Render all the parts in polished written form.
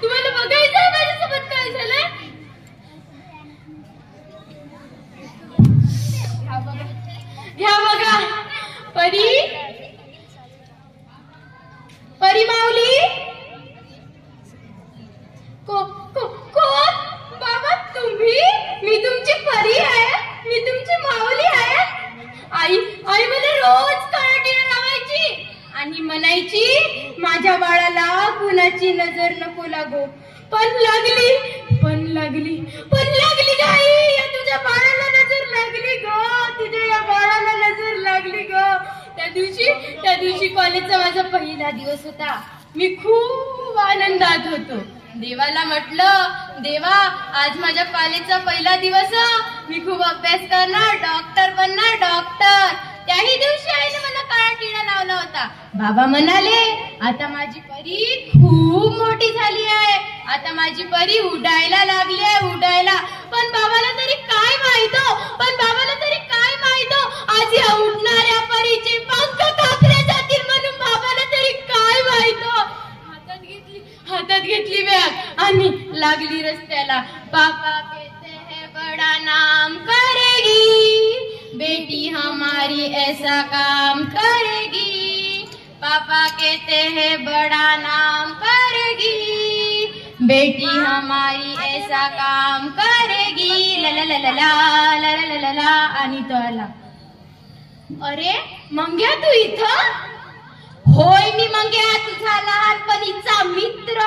तुम्हाला बघायचं माझ्यासोबत काय झालंय? घ्या बघा. परी परी माऊली. कोण बाबा तुम्ही? मी तुमची परी आहे, मी तुमची माऊली आहे. आई आई मला रोज काळाटीला लावायची आणि म्हणायची माझ्या बाळाला कुणाची नजर नको लागो. पण लागली गाई. या तुझ्या बाळाला नजर लागली ग, तुझ्या या बाळाला नजर लागली ग. त्या दिवशी कॉलेजचा माझा पहिला दिवस होता. मी खूप आनंदात होतो. देवाला म्हटलं, देवा आज माझ्या कॉलेजचा पहिला दिवस, मी खूप अभ्यास करणार, डॉक्टर बनणार, डॉक्टर. त्याही दिवशी आईने मला काळा टिळा लावला होता. बाबा म्हणाले आता माझी परी खूप मोठी झाली आहे, आता माझी परी उडायला लागली आहे, उडायला. पण बाबाला तरी काय माहित, आज या उडणाऱ्या परीचे पंख कापले जातील म्हणून बाबाला तरी काय माहित. हातात घेतली बॅग आणि लागली रस्त्याला. पापा कहते हैं बड़ा नाम करेगी, बेटी हमारी ऐसा काम करेगी. पापा कहते हैं बड़ा नाम करेगी, बेटी हमारी ऐसा काम करेगी. ला ला ला ला ला ला ला ला ला. आणि तो आला. अरे मंग्या तू इथं? होय मी मंग्या, तुझा लहानपणीचा मित्र.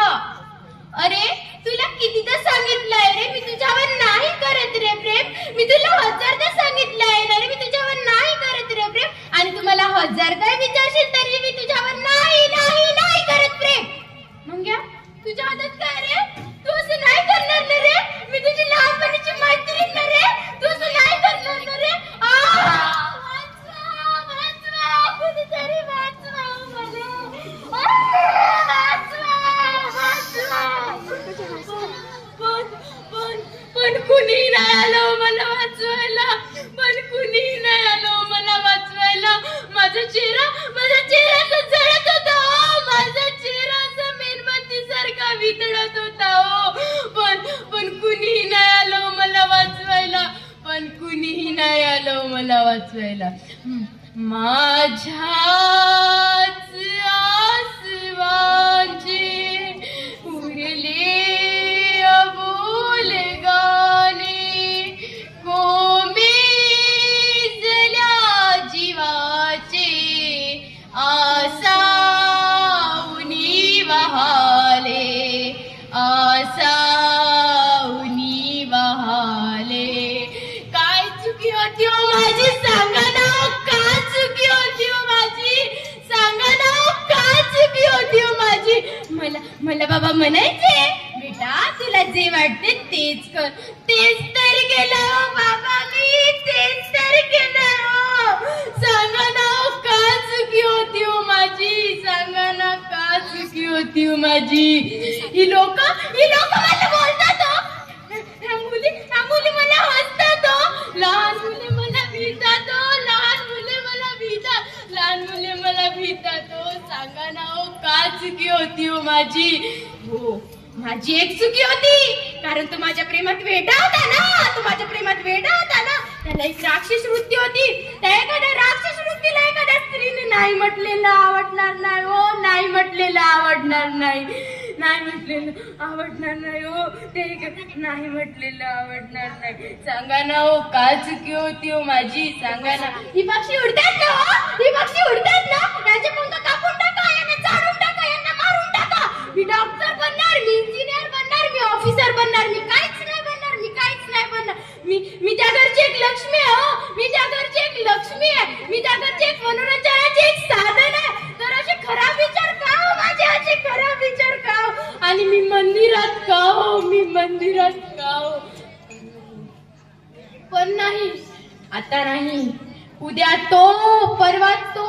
अरे तुला कितीदा सांगितलंय रे मी तुझ्यावर नाही करत रे प्रेम. मी तुला 1000दा सांगितलंय ना रे मी तुझ्यावर नाही करत रे प्रेम. आणि तुम्हाला 1000दा विचारशील तरी मी तुझ्यावर नाही नाही नाही करत प्रेम. मंग्या तुझ्या हातात काय रे? तू असं नाही करणार ना रे? मी तुझी लहानपणीची मैत्रीण ना रे? तू असं नाही करणार ना रे? कुणीतरी वाचवा पण कुणी नाही आलं मला वाचवायला. माझा चेहरा असं जळत होता. माझा चेहरा असा मेणबत्ती सारखा वितळत होता. पण कुणीही नाही आलं मला वाचवायला. माझ्याच आसवांचे उरले अबोल गाणे, कोमेजल्या जीवाचे आसाऊनी वहाले. काय चुकी होती हो माझी? सांगा ना का चुकी होती हो माझी? सांगा ना का चुकी होती हो माझी? मला बाबा म्हणायचे बेटा तुला जे वाटते तेच कर. तेच तर केलं हो बाबा मी, तेच तर केलं. सांगा ना का चुकी होती हो माझी? सांगा ना का चुकी होती हो माझी? ही लोक मला बोलतात हो. ह्या मुली मला हसतात हो. लहान मुले मला भितात हो. लहान मुले मला भितात हो. सांगा ना हो का चुकी होती हो माझी? हो माझी एक चुकी होती, कारण तू माझ्या प्रेमात वेडा होता ना. त्याला एक राक्षस वृत्ती होती. त्या एखाद्या राक्षस वृत्तीला एखाद्या स्त्रीने नाही म्हटलेलं आवडणार नाही हो. नाही म्हटलेलं आवडणार नाही हो. ते नाही म्हटलेलं आवडणार नाही. सांगा ना हो का चुकी होती हो माझी? सांगा ना. ही पक्षी उडतात ना हो, यांचे पंख कापून टाका, यांना चाडून टाका, यांना मारून टाका. मी डॉक्टर बनणार, मी इंजिनियर बनणार, मी ऑफिसर बनणार, मी काहीच नाही बनणार. मी त्या घरची एक लक्ष्मी आहे हो. मी त्या घरची एक मनोरंजनाचे एक साधन आहे. तर असे खराब विचार का हो माझे? असे खराब विचार का हो? आणि मी मंदिरात का हो? पण नाही, आता नाही. उद्या तो, परवा तो,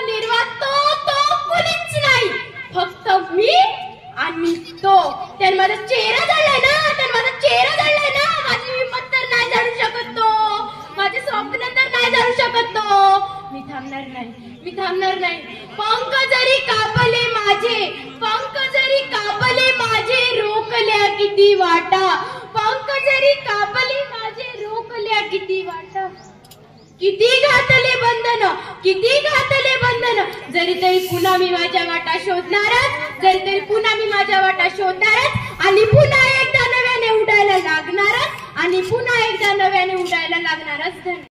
निर्वा तो कुणीच नाही. फक्त मी आणि तो. त्याने माझा चेहरा जळलाय ना. माझी हिंमत तर नाही जाणू शकत तो. माझे स्वप्न तर नाही जाणू शकत तो. मी थांबणार सोडणार नाही. पंख जरी कापले माझे, पंख जरी कापले माझे, रोकल्या किती वाटा. पंख जरी कापले माझे, रोकल्या किती वाटा. किती घातले बंधन, किती घातले बंधन, जरी तरी पुन्हा मी माझ्या वाटा शोधणारच, जरी तरी पुन्हा मी माझ्या वाटा